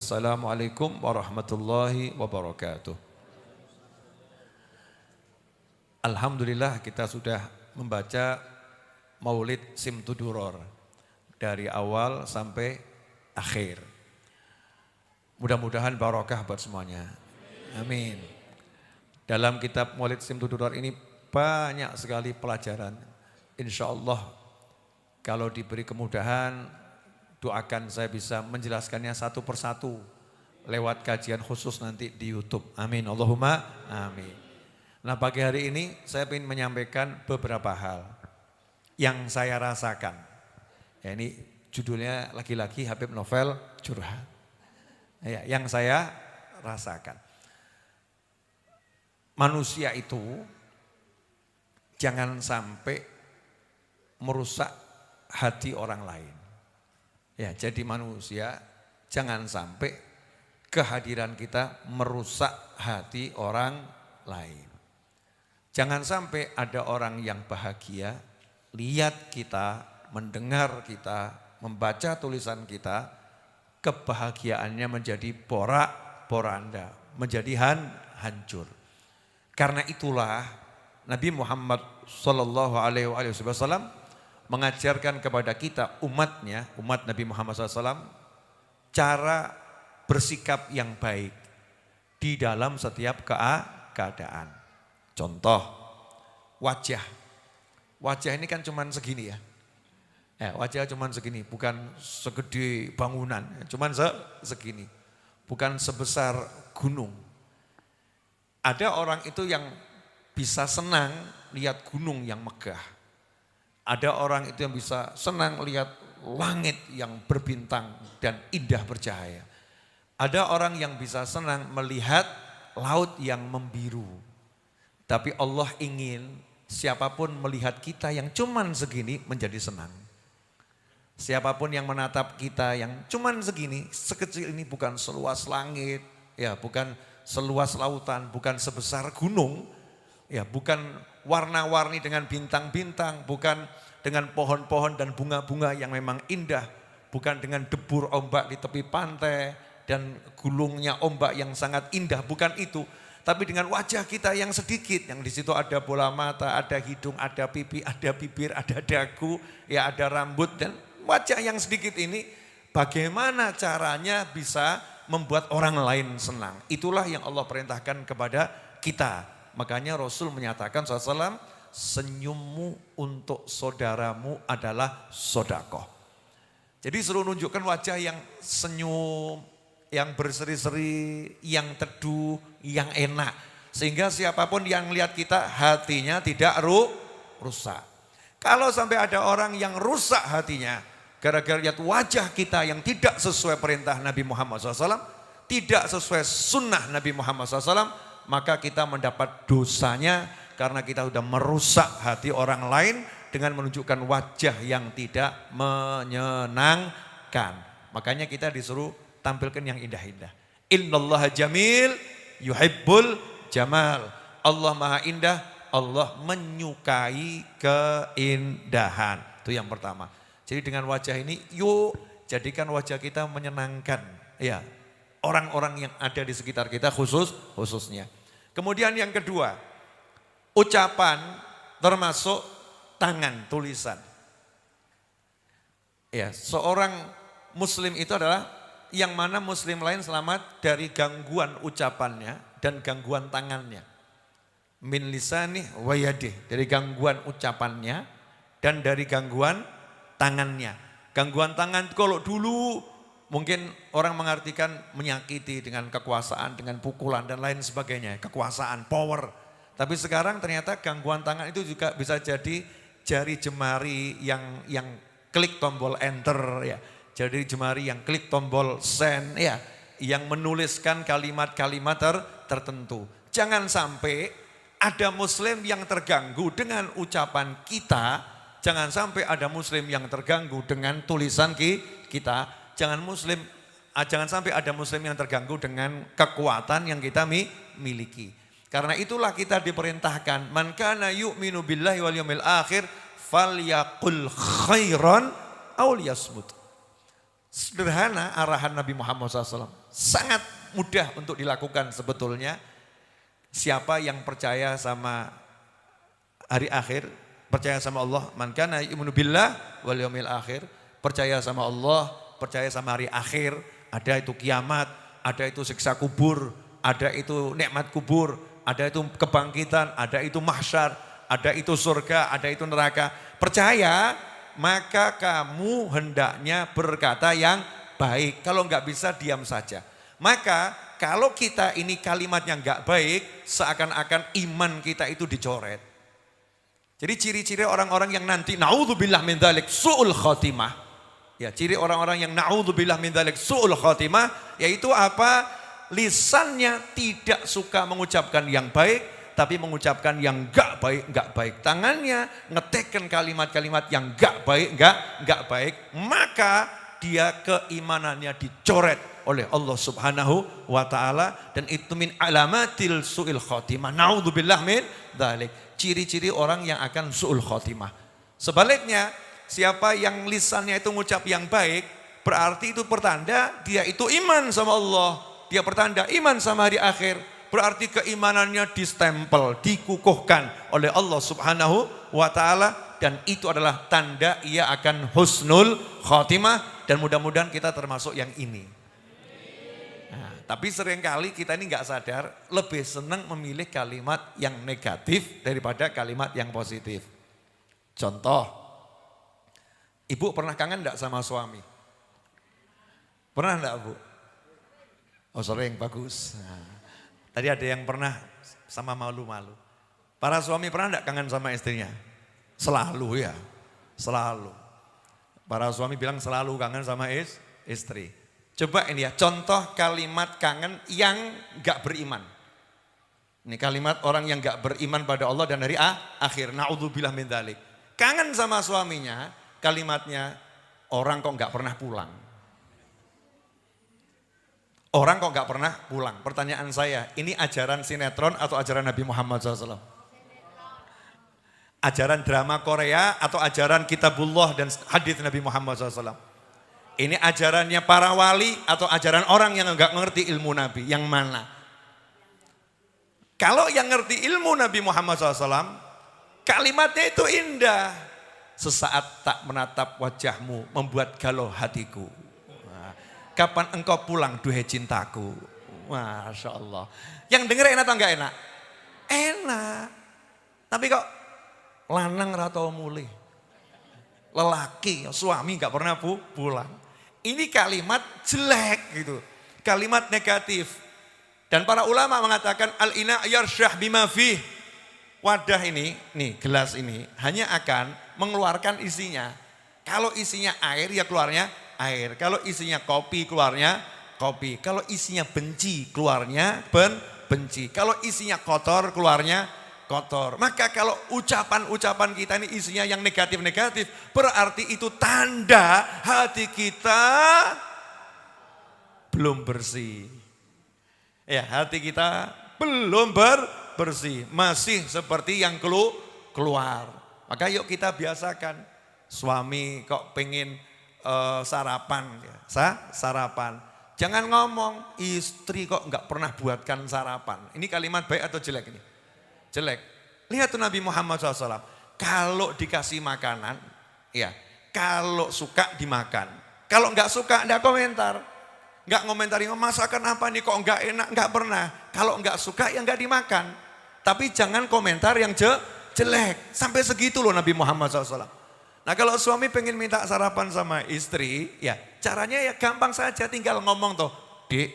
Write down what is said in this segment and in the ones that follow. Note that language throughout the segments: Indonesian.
Assalamualaikum warahmatullahi wabarakatuh. Alhamdulillah kita sudah membaca Maulid Simtuduror dari awal sampai akhir. Mudah-mudahan barokah buat semuanya. Amin. Dalam kitab Maulid Simtuduror ini banyak sekali pelajaran. Insya Allah kalau diberi kemudahan, doakan saya bisa menjelaskannya satu persatu lewat kajian khusus nanti di YouTube. Amin. Allahumma amin. Nah, pagi hari ini saya ingin menyampaikan beberapa hal yang saya rasakan. Ya, ini judulnya lagi-lagi Habib Novel curhat. Ya, yang saya rasakan. Manusia itu jangan sampai merusak hati orang lain. Ya, jadi manusia jangan sampai kehadiran kita merusak hati orang lain. Jangan sampai ada orang yang bahagia, lihat kita, mendengar kita, membaca tulisan kita, kebahagiaannya menjadi porak-poranda, menjadi hancur. Karena itulah Nabi Muhammad SAW mengajarkan kepada kita umatnya, umat Nabi Muhammad SAW, cara bersikap yang baik di dalam setiap keadaan. Contoh, wajah. Wajah ini kan cuman segini ya. Wajah cuman segini, bukan segede bangunan, cuman segini. Bukan sebesar gunung. Ada orang itu yang bisa senang lihat gunung yang megah. Ada orang itu yang bisa senang lihat langit yang berbintang dan indah bercahaya. Ada orang yang bisa senang melihat laut yang membiru. Tapi Allah ingin siapapun melihat kita yang cuman segini menjadi senang. Siapapun yang menatap kita yang cuman segini, sekecil ini, bukan seluas langit, ya bukan seluas lautan, bukan sebesar gunung, ya bukan warna-warni dengan bintang-bintang, bukan dengan pohon-pohon dan bunga-bunga yang memang indah, bukan dengan debur ombak di tepi pantai dan gulungnya ombak yang sangat indah, bukan itu. Tapi dengan wajah kita yang sedikit, yang di situ ada bola mata, ada hidung, ada pipi, ada bibir, ada dagu, ya ada rambut, dan wajah yang sedikit ini bagaimana caranya bisa membuat orang lain senang. Itulah yang Allah perintahkan kepada kita. Makanya Rasul menyatakan SAW, senyummu untuk saudaramu adalah sodakoh. Jadi suruh nunjukkan wajah yang senyum, yang berseri-seri, yang teduh, yang enak. Sehingga siapapun yang lihat kita hatinya tidak rusak. Kalau sampai ada orang yang rusak hatinya gara-gara lihat wajah kita yang tidak sesuai perintah Nabi Muhammad SAW, tidak sesuai sunnah Nabi Muhammad SAW, maka kita mendapat dosanya karena kita sudah merusak hati orang lain dengan menunjukkan wajah yang tidak menyenangkan. Makanya kita disuruh tampilkan yang indah-indah. Innallaha jamil yuhibbul jamal. Allah maha indah, Allah menyukai keindahan. Itu yang pertama. Jadi dengan wajah ini yuk jadikan wajah kita menyenangkan. Ya, orang-orang yang ada di sekitar kita khususnya. Kemudian yang kedua, ucapan termasuk tangan, tulisan. Ya, seorang muslim itu adalah yang mana muslim lain selamat dari gangguan ucapannya dan gangguan tangannya. Min lisani wa yadih, dari gangguan ucapannya dan dari gangguan tangannya. Gangguan tangan kalau dulu mungkin orang mengartikan menyakiti dengan kekuasaan, dengan pukulan dan lain sebagainya, kekuasaan, power. Tapi sekarang ternyata gangguan tangan itu juga bisa jadi jari jemari yang klik tombol enter ya. Jari jemari yang klik tombol send ya, yang menuliskan kalimat-kalimat tertentu. Jangan sampai ada muslim yang terganggu dengan ucapan kita, jangan sampai ada muslim yang terganggu dengan tulisan kita. Jangan sampai ada muslim yang terganggu dengan kekuatan yang kita miliki. Karena itulah kita diperintahkan, man kana yu'minu billahi wal yawmil akhir falyaqul khairan aw liyasmut. Sederhana arahan Nabi Muhammad SAW. Sangat mudah untuk dilakukan sebetulnya. Siapa yang percaya sama hari akhir, percaya sama Allah, man kana yu'minu billah wal yaumil akhir, percaya sama Allah, percaya sama hari akhir, ada itu kiamat, ada itu siksa kubur, ada itu nikmat kubur, ada itu kebangkitan, ada itu mahsyar, ada itu surga, ada itu neraka. Percaya, maka kamu hendaknya berkata yang baik. Kalau enggak bisa diam saja. Maka kalau kita ini kalimatnya enggak baik, seakan-akan iman kita itu dicoret. Jadi ciri-ciri orang-orang yang nanti naudzubillah min dzalik su'ul khatimah. Ya, ciri orang-orang yang naudzubillah min dzalik su'ul khatimah yaitu apa? Lisannya tidak suka mengucapkan yang baik, tapi mengucapkan yang enggak baik. Tangannya ngetikkan kalimat-kalimat yang enggak baik. Maka dia keimanannya dicoret oleh Allah Subhanahu wa taala dan itu min alamatil su'il khatimah. Naudzubillah min dzalik. Ciri-ciri orang yang akan su'ul khatimah. Sebaliknya, siapa yang lisannya itu mengucap yang baik, berarti itu pertanda dia itu iman sama Allah. Dia pertanda iman sama hari akhir. Berarti keimanannya distempel, dikukuhkan oleh Allah Subhanahu wa taala dan itu adalah tanda ia akan husnul khatimah dan mudah-mudahan kita termasuk yang ini. Nah, tapi seringkali kita ini nggak sadar lebih senang memilih kalimat yang negatif daripada kalimat yang positif. Contoh, ibu pernah kangen enggak sama suami? Pernah enggak, Bu? Oh, sering, bagus. Nah, tadi ada yang pernah sama malu-malu. Para suami pernah enggak kangen sama istrinya? Selalu ya, selalu. Para suami bilang selalu kangen sama istri. Coba ini ya, contoh kalimat kangen yang enggak beriman. Ini kalimat orang yang enggak beriman pada Allah dan hari akhir. Na'udzubillah min dzalik. Kangen sama suaminya, kalimatnya orang kok enggak pernah pulang. Orang kok enggak pernah pulang. Pertanyaan saya, ini ajaran sinetron atau ajaran Nabi Muhammad SAW? Ajaran drama Korea atau ajaran kitabullah dan hadis Nabi Muhammad SAW? Ini ajarannya para wali atau ajaran orang yang enggak ngerti ilmu Nabi? Yang mana? Kalau yang ngerti ilmu Nabi Muhammad SAW, kalimatnya itu indah. Sesaat tak menatap wajahmu membuat galau hatiku. Kapan engkau pulang duhai cintaku? Masya Allah. Yang denger enak atau enggak enak? Enak. Tapi kok lanang ratau mulih. Lelaki, suami enggak pernah pulang. Ini kalimat jelek gitu. Kalimat negatif. Dan para ulama mengatakan al-ina yarsyah bima fih. Wadah ini, nih gelas ini hanya akan mengeluarkan isinya. Kalau isinya air ya keluarnya air. Kalau isinya kopi keluarnya kopi. Kalau isinya benci keluarnya benci. Kalau isinya kotor keluarnya kotor. Maka kalau ucapan-ucapan kita ini isinya yang negatif-negatif, berarti itu tanda hati kita belum bersih. Ya, hati kita belum bersih, masih seperti yang keluar. Maka yuk kita biasakan. Suami kok pengen sarapan, ya. Sarapan. Jangan ngomong istri kok nggak pernah buatkan sarapan. Ini kalimat baik atau jelek ini? Jelek. Lihat tuh Nabi Muhammad SAW. Kalau dikasih makanan, ya kalau suka dimakan. Kalau nggak suka nggak komentar. Nggak ngomentari masakan apa nih kok nggak enak, nggak pernah. Kalau nggak suka ya nggak dimakan. Tapi jangan komentar yang jelek. Sampai segitu loh Nabi Muhammad SAW. Nah kalau suami pengen minta sarapan sama istri, ya caranya ya gampang saja, tinggal ngomong tuh, Dek,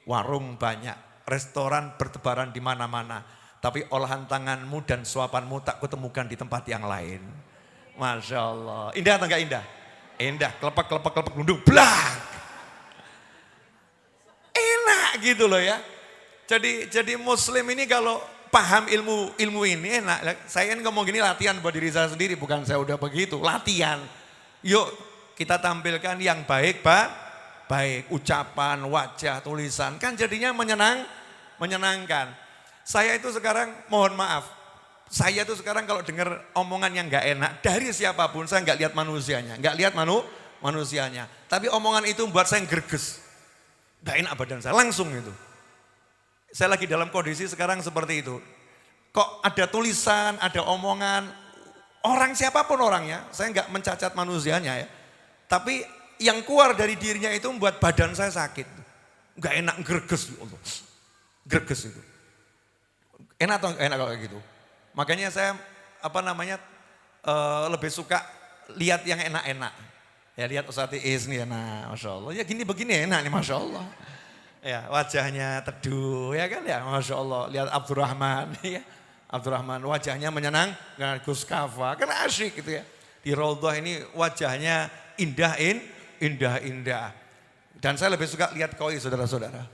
warung banyak, restoran bertebaran di mana-mana. Tapi olahan tanganmu dan suapanmu tak kutemukan di tempat yang lain. Masya Allah. Indah atau enggak indah? Indah, kelepek, gelundung, blak. Enak gitu loh ya. Jadi muslim ini kalau paham ilmu ini enak. Saya ngomong gini latihan buat diri saya sendiri, bukan saya udah begitu. Latihan. Yuk kita tampilkan yang baik, Pak. Baik, ucapan, wajah, tulisan. Kan jadinya menyenangkan. Saya itu sekarang mohon maaf. Saya itu sekarang kalau dengar omongan yang gak enak dari siapapun, saya gak lihat manusianya. Gak lihat manusianya. Tapi omongan itu membuat saya greges. Gak enak badan saya, langsung itu. Saya lagi dalam kondisi sekarang seperti itu. Kok ada tulisan, ada omongan, orang siapapun orangnya, saya nggak mencacat manusianya ya. Tapi yang keluar dari dirinya itu membuat badan saya sakit. Nggak enak, greges. Greges itu. Enak atau nggak enak kalau kayak gitu? Makanya saya lebih suka lihat yang enak-enak. Ya lihat Ustaz Is nih, nah Masya Allah. Ya gini begini enak nih Masya Allah. Ya wajahnya teduh ya kan ya Masya Allah. Lihat Abdurrahman ya. Abdurrahman wajahnya menyenangkan, Gus Kafa kan asyik gitu ya. Di Raudhah ini wajahnya indah. Dan saya lebih suka lihat koi saudara-saudara.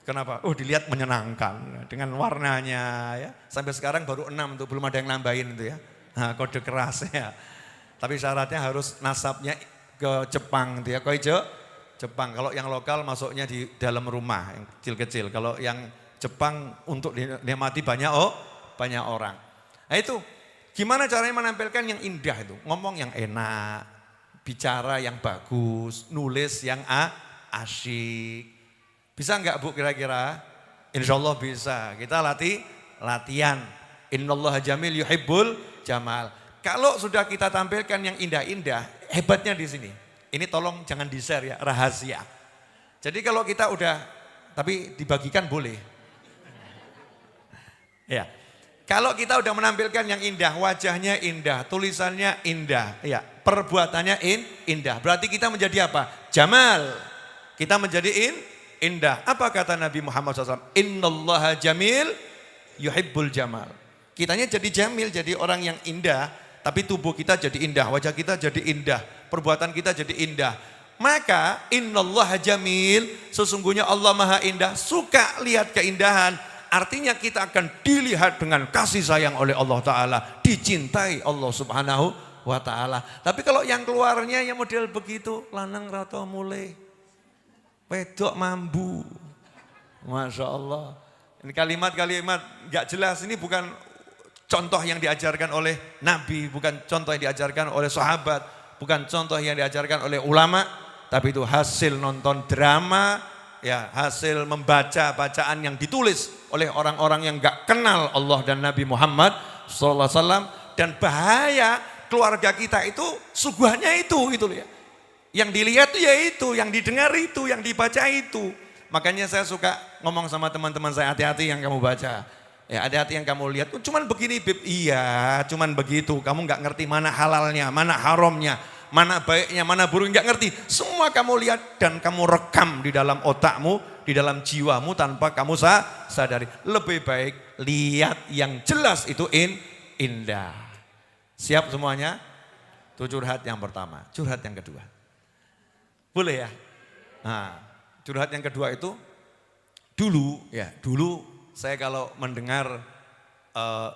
Kenapa? Dilihat menyenangkan dengan warnanya ya. Sampai sekarang baru 6 tuh, belum ada yang nambahin itu ya. Nah, kode keras ya. Tapi syaratnya harus nasabnya ke Jepang gitu ya. Koi Jepang. Kalau yang lokal masuknya di dalam rumah yang kecil-kecil. Kalau yang Jepang untuk dinikmati banyak orang. Nah itu gimana caranya menampilkan yang indah itu. Ngomong yang enak, bicara yang bagus, nulis yang asyik. Bisa enggak Bu kira-kira? Insya Allah bisa. Kita latihan. Innallaha jamil yuhibbul jamal. Kalau sudah kita tampilkan yang indah-indah, hebatnya di sini. Ini tolong jangan di-share ya, rahasia. Jadi kalau kita udah, tapi dibagikan boleh. Ya. Kalau kita udah menampilkan yang indah, wajahnya indah, tulisannya indah, ya, perbuatannya indah. Berarti kita menjadi apa? Jamal. Kita menjadi indah. Apa kata Nabi Muhammad SAW? Innallaha jamil yuhibbul jamal. Kitanya jadi jamil, jadi orang yang indah, tapi tubuh kita jadi indah, wajah kita jadi indah, perbuatan kita jadi indah. Maka innallaha jamil, sesungguhnya Allah Maha Indah, suka lihat keindahan. Artinya kita akan dilihat dengan kasih sayang oleh Allah Ta'ala. Dicintai Allah Subhanahu wa Ta'ala. Tapi kalau yang keluarnya yang model begitu, lanang rata mulai, wedok mambu. Masya Allah. Ini kalimat-kalimat gak jelas, ini bukan contoh yang diajarkan oleh Nabi, bukan contoh yang diajarkan oleh sahabat, bukan contoh yang diajarkan oleh ulama, tapi itu hasil nonton drama, ya hasil membaca bacaan yang ditulis oleh orang-orang yang gak kenal Allah dan Nabi Muhammad SAW. Dan bahaya keluarga kita itu suguhannya itu gitu ya. Yang dilihat ya itu, yang didengar itu, yang dibaca itu. Makanya saya suka ngomong sama teman-teman saya, hati-hati yang kamu baca. Ya hati-hati yang kamu lihat, cuman begini Bib. Iya, cuman begitu. Kamu gak ngerti mana halalnya, mana haramnya, mana baiknya, mana buruknya, gak ngerti. Semua kamu lihat dan kamu rekam di dalam otakmu, di dalam jiwamu tanpa kamu sadari. Lebih baik lihat yang jelas itu indah. Siap semuanya? Itu curhat yang pertama. Curhat yang kedua. Boleh ya? Nah, curhat yang kedua itu dulu saya kalau mendengar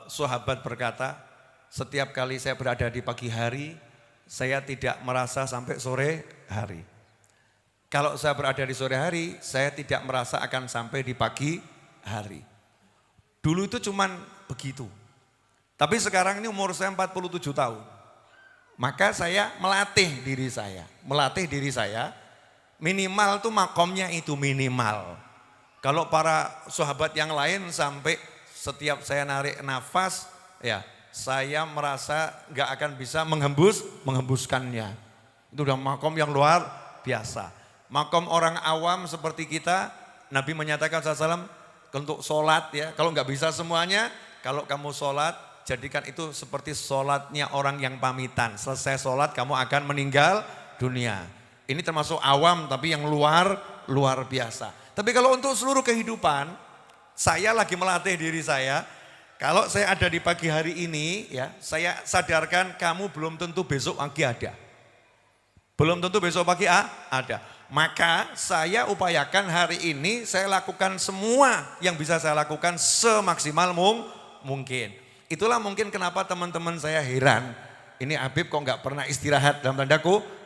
sahabat berkata, setiap kali saya berada di pagi hari, saya tidak merasa sampai sore hari. Kalau saya berada di sore hari, saya tidak merasa akan sampai di pagi hari. Dulu itu cuman begitu. Tapi sekarang ini umur saya 47 tahun. Maka saya melatih diri saya. Minimal tuh makomnya itu minimal. Kalau para sahabat yang lain sampai setiap saya narik nafas, ya saya merasa gak akan bisa menghembuskannya. Itu udah makom yang luar biasa. Makom orang awam seperti kita, Nabi menyatakan SAW untuk sholat ya, kalau gak bisa semuanya, kalau kamu sholat, jadikan itu seperti sholatnya orang yang pamitan. Selesai sholat kamu akan meninggal dunia. Ini termasuk awam tapi yang luar biasa. Tapi kalau untuk seluruh kehidupan, saya lagi melatih diri saya. Kalau saya ada di pagi hari ini, ya saya sadarkan kamu belum tentu besok pagi ada. Belum tentu besok pagi ada. Maka saya upayakan hari ini saya lakukan semua yang bisa saya lakukan semaksimal mungkin. Itulah mungkin kenapa teman-teman saya heran. Ini Habib kok nggak pernah istirahat dalam tanda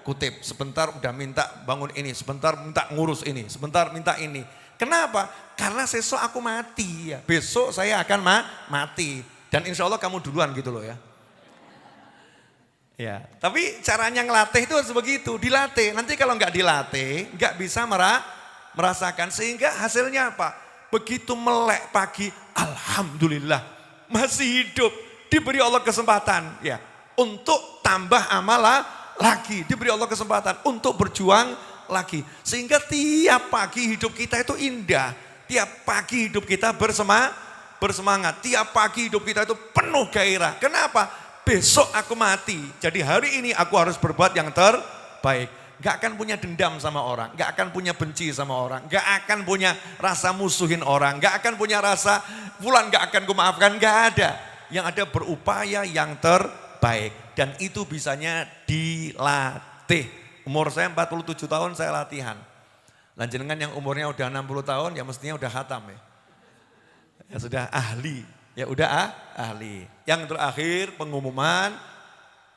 kutip. Sebentar udah minta bangun ini, sebentar minta ngurus ini, sebentar minta ini. Kenapa? Karena besok aku mati ya. Besok saya akan mati. Dan insya Allah kamu duluan gitu loh ya. Ya, tapi caranya ngelatih itu harus begitu, dilatih. Nanti kalau nggak dilatih, nggak bisa merasakan. Sehingga hasilnya apa? Begitu melek pagi, alhamdulillah masih hidup. Diberi Allah kesempatan ya untuk tambah amal lagi. Diberi Allah kesempatan untuk berjuang lagi. Sehingga tiap pagi hidup kita itu indah. Tiap pagi hidup kita bersemangat. Tiap pagi hidup kita itu penuh gairah. Kenapa? Besok aku mati, jadi hari ini aku harus berbuat yang terbaik. Gak akan punya dendam sama orang, gak akan punya benci sama orang, gak akan punya rasa musuhin orang, gak akan punya rasa fulan gak akan kumaafkan, gak ada. Yang ada berupaya yang terbaik dan itu bisanya dilatih. Umur saya 47 tahun saya latihan. Lanjenengan yang umurnya udah 60 tahun ya mestinya udah khatam ya. Ya sudah ahli. Ya udah ahli. Yang terakhir pengumuman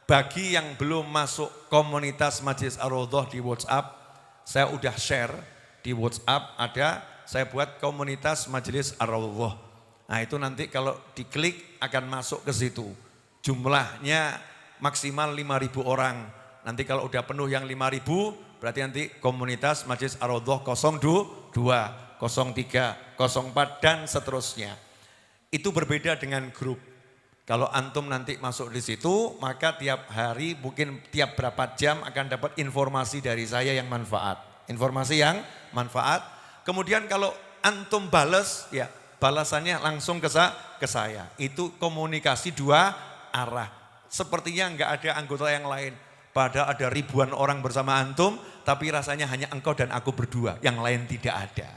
bagi yang belum masuk komunitas Majelis Ar-Raudhah di WhatsApp, saya udah share di WhatsApp ada saya buat komunitas Majelis Ar-Raudhah. Nah itu nanti kalau diklik akan masuk ke situ. Jumlahnya maksimal 5.000 orang. Nanti kalau udah penuh yang 5.000 berarti nanti komunitas Majelis Ar-Raudhah 02, 03, 04 dan seterusnya. Itu berbeda dengan grup. Kalau antum nanti masuk di situ, maka tiap hari mungkin tiap berapa jam akan dapat informasi dari saya yang manfaat. Informasi yang manfaat. Kemudian kalau antum balas, ya balasannya langsung ke saya. Itu komunikasi dua arah. Sepertinya enggak ada anggota yang lain. Padahal ada ribuan orang bersama antum, tapi rasanya hanya engkau dan aku berdua. Yang lain tidak ada.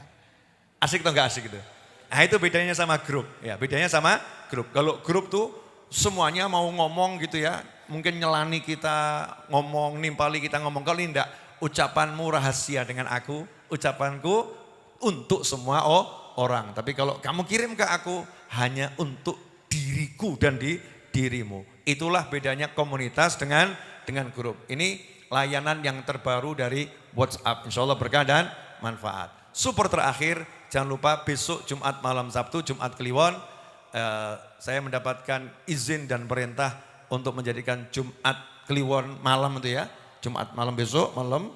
Asik atau enggak asik itu? Nah itu bedanya sama grup, ya bedanya sama grup. Kalau grup tuh semuanya mau ngomong gitu ya, mungkin nyelani kita ngomong, nimpali kita ngomong. Kalau ini enggak, ucapanmu rahasia dengan aku, ucapanku untuk semua orang. Tapi kalau kamu kirim ke aku, hanya untuk diriku dan dirimu. Itulah bedanya komunitas dengan grup. Ini layanan yang terbaru dari WhatsApp, insya Allah berkah dan manfaat. Super terakhir, jangan lupa besok Jumat malam Sabtu, Jumat Kliwon, saya mendapatkan izin dan perintah untuk menjadikan Jumat Kliwon malam itu ya. Jumat malam besok, malam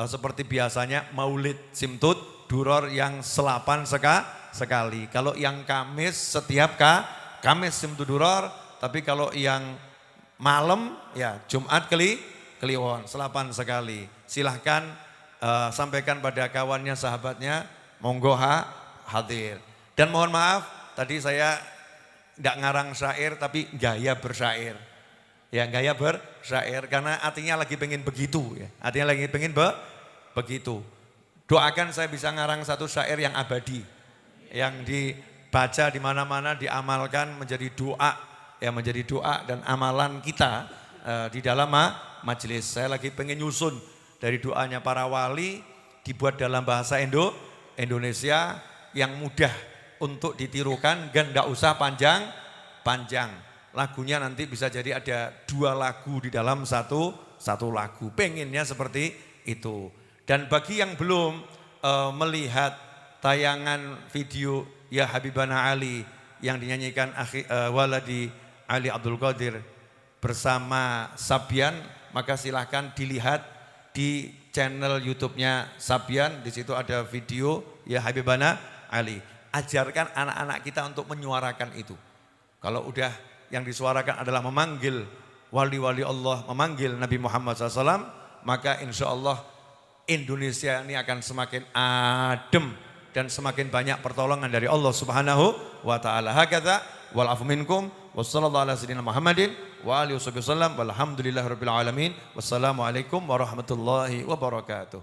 seperti biasanya Maulid Simtud, Duror yang selapan sekali. Kalau yang Kamis setiap Kamis Simtud Duror, tapi kalau yang malam ya Jumat Kliwon, selapan sekali. Silahkan sampaikan pada kawannya, sahabatnya, monggo hadir. Dan mohon maaf, tadi saya tidak ngarang syair tapi gaya bersyair. Ya gaya bersyair karena artinya lagi pengen begitu ya. Artinya lagi pengen begitu. Doakan saya bisa ngarang satu syair yang abadi. Yang dibaca di mana-mana, diamalkan menjadi doa. Ya menjadi doa dan amalan kita di dalam majelis. Saya lagi pengen nyusun dari doanya para wali dibuat dalam bahasa Indonesia yang mudah untuk ditirukan dan tidak usah panjang. Lagunya nanti bisa jadi ada 2 lagu di dalam satu lagu. Pengennya seperti itu. Dan bagi yang belum melihat tayangan video Ya Habibana Ali yang dinyanyikan Waladi Ali Abdul Qadir bersama Sabian, maka silahkan dilihat di channel YouTube-nya Sabian. Di situ ada video Ya Habibana Ali. Ajarkan anak-anak kita untuk menyuarakan itu. Kalau udah yang disuarakan adalah memanggil wali-wali Allah, memanggil Nabi Muhammad SAW, maka insya Allah Indonesia ini akan semakin adem dan semakin banyak pertolongan dari Allah Subhanahu wa taala. Hakadza wal afu minkum wassallallahu ala sayyidina Muhammadin wa alihi wasallam walhamdulillahirabbil alamin. Wassalamualaikum warahmatullahi wabarakatuh.